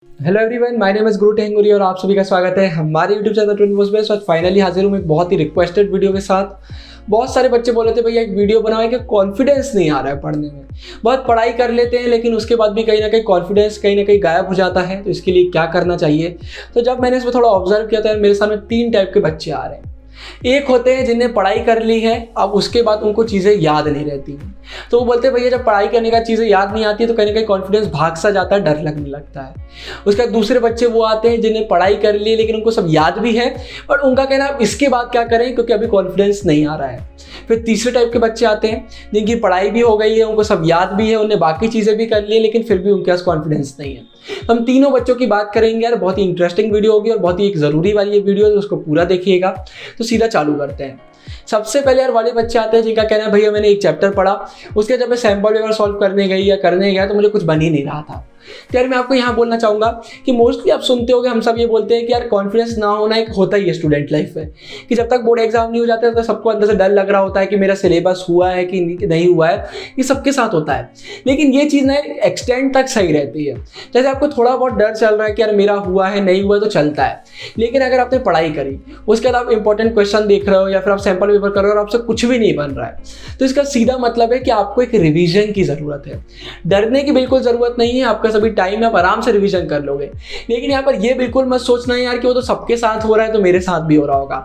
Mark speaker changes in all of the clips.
Speaker 1: Hello everyone, my name is गुरु टेंगुरी और आप सभी का स्वागत है हमारे YouTube channel twin post best. आज फाइनली हाजिर हूँ एक बहुत ही रिक्वेस्टेड वीडियो के साथ। बहुत सारे बच्चे बोल रहे थे भैया एक वीडियो बनाओ कि कॉन्फिडेंस नहीं आ रहा है पढ़ने में। बहुत पढ़ाई कर लेते हैं लेकिन उसके बाद भी कहीं ना कहीं कॉन्फिडेंस कहीं ना कहीं गायब हो जाता है। तो इसके लिए क्या करना चाहिए? तो जब मैंने इसमें थोड़ा ऑब्जर्व किया था, मेरे सामने 3 टाइप के बच्चे आ रहे हैं। एक होते हैं जिन्हें पढ़ाई कर ली है, अब उसके बाद उनको चीज़ें याद नहीं रहती हैं। तो वो बोलते हैं भैया जब पढ़ाई करने का चीज़ें याद नहीं आती तो कहीं ना कहीं कॉन्फिडेंस भाग सा जाता है, डर लगने लगता है। उसके बाद दूसरे बच्चे वो आते हैं जिन्हें पढ़ाई कर ली लेकिन उनको सब याद भी है, और उनका कहना इसके बाद क्या करें क्योंकि अभी कॉन्फिडेंस नहीं आ रहा है। फिर तीसरे टाइप के बच्चे आते हैं जिनकी पढ़ाई भी हो गई है, उनको सब याद भी है, उन्हें बाकी चीज़ें भी कर ली है लेकिन फिर भी उनके पास कॉन्फिडेंस नहीं है। हम तीनों बच्चों की बात करेंगे यार, बहुत ही इंटरेस्टिंग वीडियो होगी और बहुत ही एक ज़रूरी वाली ये वीडियो है, उसको पूरा देखिएगा। तो सीधा चालू करते हैं। सबसे पहले यार वाले बच्चे आते हैं जिनका कहना है भैया मैंने एक चैप्टर पढ़ा, उसके जब मैं सैम्पल पेपर सॉल्व करने गया तो मुझे कुछ बन ही नहीं रहा था। तो यार मैं आपको यहाँ बोलना चाहूँगा कि मोस्टली आप सुनते होंगे, हम सब ये बोलते हैं कि यार कॉन्फिडेंस ना होना एक होता ही है स्टूडेंट लाइफ में, कि जब तक बोर्ड एग्जाम नहीं हो जाता तो सबको अंदर से डर लग रहा होता है कि मेरा सिलेबस हुआ है कि नहीं हुआ है। ये सबके साथ होता है, लेकिन ये चीज़ ना एक्सटेंड तक सही रहती है। जैसे आपको थोड़ा बहुत डर चल रहा है कि यार मेरा हुआ है नहीं हुआ तो चलता है, लेकिन अगर आपने पढ़ाई करी, उसके बाद आप इंपॉर्टेंट क्वेश्चन देख रहे हो या फिर आप सैम्पल पेपर कर रहे हो और आपसे कुछ भी नहीं बन रहा है, तो इसका सीधा मतलब है कि आपको एक रिवीजन की ज़रूरत है। डरने की बिल्कुल ज़रूरत नहीं है, आपका सभी टाइम आप आराम से रिवीजन कर लोगे। लेकिन यहाँ पर ये बिल्कुल मत सोचना है यार कि वो तो सबके साथ हो रहा है तो मेरे साथ भी हो रहा होगा।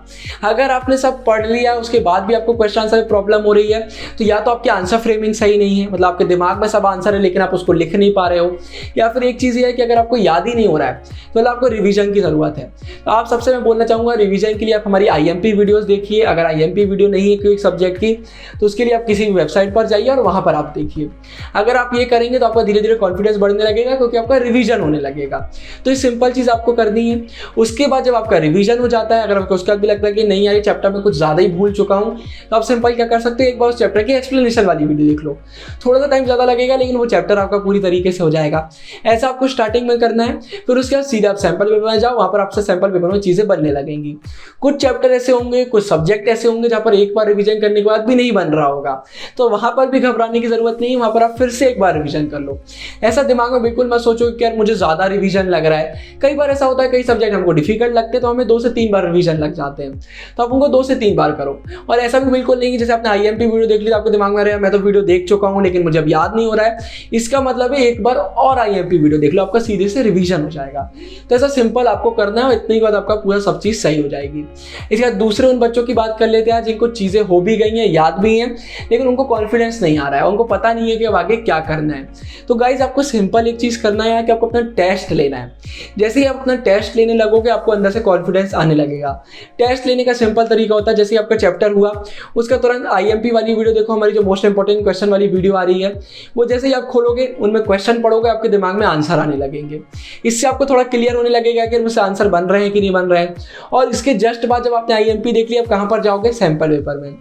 Speaker 1: अगर आपने सब पढ़ लिया उसके बाद भी आपको क्वेश्चन आंसर में प्रॉब्लम हो रही है तो या तो आपकी आंसर फ्रेमिंग सही नहीं है, मतलब आपके दिमाग में सब आंसर है लेकिन आप उसको लिख नहीं पा रहे हो, या फिर एक चीज़ ये है कि अगर आपको याद ही नहीं हो रहा है तो मतलब आपको रिवीजन की ज़रूरत है। तो आप सबसे मैं बोलना चाहूँगा रिवीजन के लिए आप हमारी IMP वीडियोज़ देखिए। अगर IMP वीडियो नहीं है कोई सब्जेक्ट की तो उसके लिए आप किसी भी वेबसाइट पर जाइए और वहाँ पर आप देखिए। अगर आप ये करेंगे तो आपका धीरे धीरे कॉन्फिडेंस बढ़ने लगेगा क्योंकि आपका रिवीजन होने लगेगा। तो ये सिंपल चीज़ आपको करनी है। उसके बाद जब आपका रिवीजन हो जाता है, अगर आपको उसके बाद भी लगता है कि नहीं यार ये चैप्टर में कुछ ज़्यादा ही भूल चुका हूँ, तो आप सिंपल क्या कर सकते हैं, एक बार उस चैप्टर की एक्सप्लेनेशन वाली वीडियो देख लो। थोड़ा सा टाइम ज़्यादा लगेगा लेकिन वो चैप्टर आपका पूरी तरीके से हो जाएगा। ऐसा आपको स्टार्टिंग में करना है। फिर उसके बाद सीधा आप सैम्पल पेपर में जाओ, वहाँ पर आपसे सैम्पल पेपर में चीज़ें बनने लगेंगी। कुछ चैप्टर ऐसे होंगे, कुछ सब्जेक्ट ऐसे होंगे जहाँ पर एक बार रिवीजन करने के बाद भी नहीं बन रहा होगा, तो वहाँ पर भी घबराने की ज़रूरत नहीं है। वहाँ पर आप फिर से एक बार रिवीजन कर लो। ऐसा दिमाग में बिल्कुल मत सोचो कि यार मुझे ज़्यादा रिवीजन लग रहा है। कई बार ऐसा होता है कई सब्जेक्ट हमको डिफिकल्ट लगते हैं तो हमें 2 से 3 बार रिवीजन लग जाते हैं, तो आप उनको 2 से 3 बार करो। और ऐसा भी बिल्कुल नहीं कि जैसे आपने IMP वीडियो देख ली तो आपके दिमाग में रहा मैं तो वीडियो देख चुका हूँ लेकिन मुझे अब याद नहीं हो रहा है, इसका मतलब है एक बार और IMP वीडियो देख लो, आपका सीधे से रिवीजन हो जाएगा। तो ऐसा सिंपल आपको करना है और इतने के बाद आपका पूरा सब चीज़ सही हो जाएगी। इसके बाद दूसरे उन बच्चों की बात कर लेते हैं जिनको चीज़ें हो भी गई हैं, याद भी हैं, लेकिन उनको कॉन्फिडेंस नहीं आ रहा है, उनको पता नहीं है कि अब आगे क्या करना है। तो गाइज आपको सिंपल एक चीज़ करना है कि आपको अपना टेस्ट लेना है। जैसे ही आप अपना टेस्ट लेने लगोगे आपको अंदर से कॉन्फिडेंस आने लगेगा। टेस्ट लेने का सिंपल तरीका होता है, जैसे आपका चैप्टर हुआ उसका तुरंत IMP वाली वीडियो देखो, हमारी जो मोस्ट इंपॉर्टेंट क्वेश्चन वाली वीडियो आ रही है, वो जैसे ही आप खोलोगे उनमें क्वेश्चन पढ़ोगे आपके दिमाग में आंसर आने लगेंगे। इससे आपको थोड़ा क्लियर होने लगेगा कि मुझसे आंसर बन रहे हैं कि नहीं बन रहे हैं। और इसके जस्ट बाद जब आपने IMP देख लिया, आप कहाँ पर जाओगे, सैम्पल पेपर में।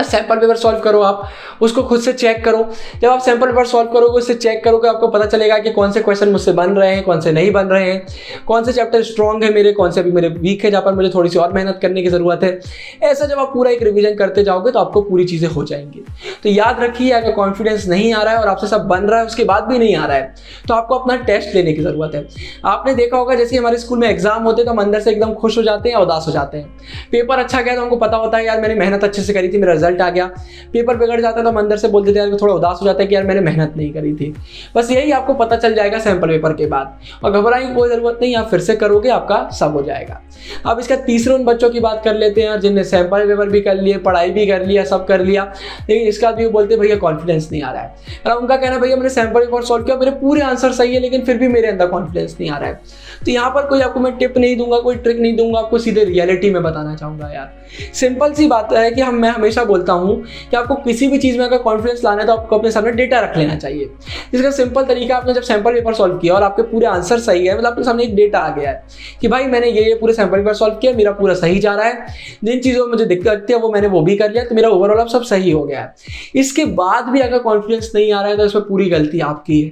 Speaker 1: सैम्पल पेपर सॉल्व करो, आप उसको खुद से चेक करो। जब आप सैम्पल पेपर सॉल्व करोगे उससे चेक करोगे आपको पता चलेगा कि कौन से क्वेश्चन मुझसे बन रहे हैं, कौन से नहीं बन रहे हैं, कौन से चैप्टर स्ट्रॉन्ग है मेरे, कौन से अभी मेरे वीक है जहाँ पर मुझे थोड़ी सी और मेहनत करने की ज़रूरत है। ऐसा जब आप पूरा एक रिवीजन करते जाओगे तो आपको पूरी चीज़ें हो जाएंगी। तो याद रखिए अगर कॉन्फिडेंस नहीं आ रहा है और आपसे सब बन रहा है उसके बाद भी नहीं आ रहा है तो आपको अपना टेस्ट लेने की ज़रूरत है। आपने देखा होगा जैसे हमारे स्कूल में एग्जाम होते हैं तो हम अंदर से एकदम खुश हो जाते हैं, उदास हो जाते हैं। पेपर अच्छा गया तो हमको पता होता है यार मैंने मेहनत अच्छे से करी थी, मेरा रिजल्ट आ गया। पेपर बिगड़ जाता है तो हम अंदर से बोलते थे यार थोड़ा उदास हो जाता है कि यार मैंने मेहनत नहीं करी थी। बस यही आपको पता चल जाएगा सैम्पल पेपर के बाद, और घबराने की कोई ज़रूरत नहीं, आप फिर से करोगे आपका सब हो जाएगा। अब इसका तीसरे उन बच्चों की बात कर लेते हैं जिनने सैम्पल पेपर भी कर लिए, पढ़ाई भी कर लिया, सब कर लिया, लेकिन इसका भी बोलते भैया कॉन्फिडेंस नहीं आ रहा है। और उनका कहना भैया मैंने सैम्पल पेपर सॉल्व किया, मेरे पूरे आंसर सही है लेकिन फिर भी मेरे अंदर कॉन्फिडेंस नहीं आ रहा है। तो यहाँ पर कोई आपको मैं टिप नहीं दूंगा, कोई ट्रिक नहीं दूंगा, आपको सीधे रियलिटी में बताना चाहूँगा। यार सिंपल सी बात है कि मैं हमेशा बोलता हूँ कि आपको किसी भी चीज़ में अगर कॉन्फिडेंस लाना है तो आपको अपने सामने डेटा रख लेना चाहिए। इसका सिंपल तरीका, आपने जब सैम्पल पेपर सॉल्व किया और आपके पूरे आंसर सही है, मतलब आपके सामने एक डेटा आ गया है कि भाई मैंने ये पूरे सैम्पल पेपर सॉल्व किया, मेरा पूरा सही जा रहा है, जिन चीज़ों में मुझे दिक्कत लगती है वो मैंने वो भी कर लिया, तो मेरा ओवरऑल अब सब सही हो गया है। इसके बाद भी अगर कॉन्फिडेंस नहीं आ रहा है तो इसमें पूरी गलती आपकी है।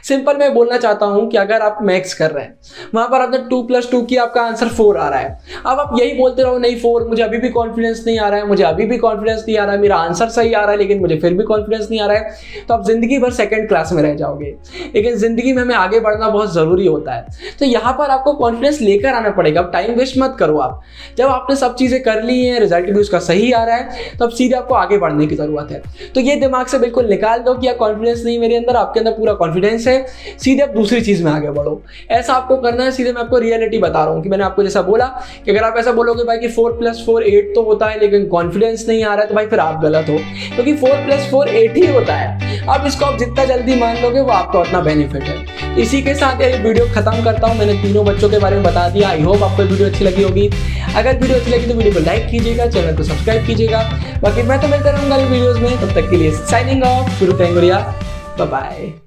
Speaker 1: सिंपल मैं बोलना चाहता हूं कि अगर आप मैथ्स कर रहे हैं, वहां पर आपने 2+2 की आपका आंसर 4 आ रहा है, अब आप यही बोलते रहो नहीं 4, मुझे अभी भी कॉन्फिडेंस नहीं आ रहा है, मुझे अभी भी कॉन्फिडेंस नहीं आ रहा है, मेरा आंसर सही आ रहा है लेकिन मुझे फिर भी कॉन्फिडेंस नहीं आ रहा है, तो आप जिंदगी भर सेकंड क्लास में रह जाओगे। लेकिन जिंदगी में हमें आगे बढ़ना बहुत जरूरी होता है, तो यहाँ पर आपको कॉन्फिडेंस लेकर आना पड़ेगा। अब टाइम वेस्ट मत करो। आप जब आपने सब चीजें कर ली हैं, रिजल्ट भी उसका सही आ रहा है, तो अब सीधे आपको आगे बढ़ने की जरूरत है। तो ये दिमाग से बिल्कुल निकाल दो कि यार कॉन्फिडेंस नहीं मेरे अंदर, आपके अंदर पूरा कॉन्फिडेंस है, सीधे आप दूसरी चीज में आगे बढ़ो। ऐसा आपको करना है। सीधे मैं आपको रियलिटी बता रहा हूं कि मैंने आपको जैसा बोला कि अगर आप ऐसा बोलोगे भाई कि 4+4 8 तो होता है लेकिन कॉन्फिडेंस नहीं आ रहा है, तो भाई फिर आप गलत हो, क्योंकि 4+4 8 ही होता है। अब इसको आप जितना जल्दी मान लोगे वो आपका उतना बेनिफिट है। इसी के साथ ये वीडियो खत्म करता हूं। मैंने तीनों बच्चों के बारे में बता दिया। आई होप आपको वीडियो अच्छी लगी होगी। अगर वीडियो अच्छी लगी तो वीडियो को लाइक कीजिएगा, चैनल को सब्सक्राइब कीजिएगा। बाकी मैं तो मिलता रहूंगा वीडियोस में, तब तक के लिए साइनिंग ऑफ, गुरु टेंगुरिया, बाय बाय।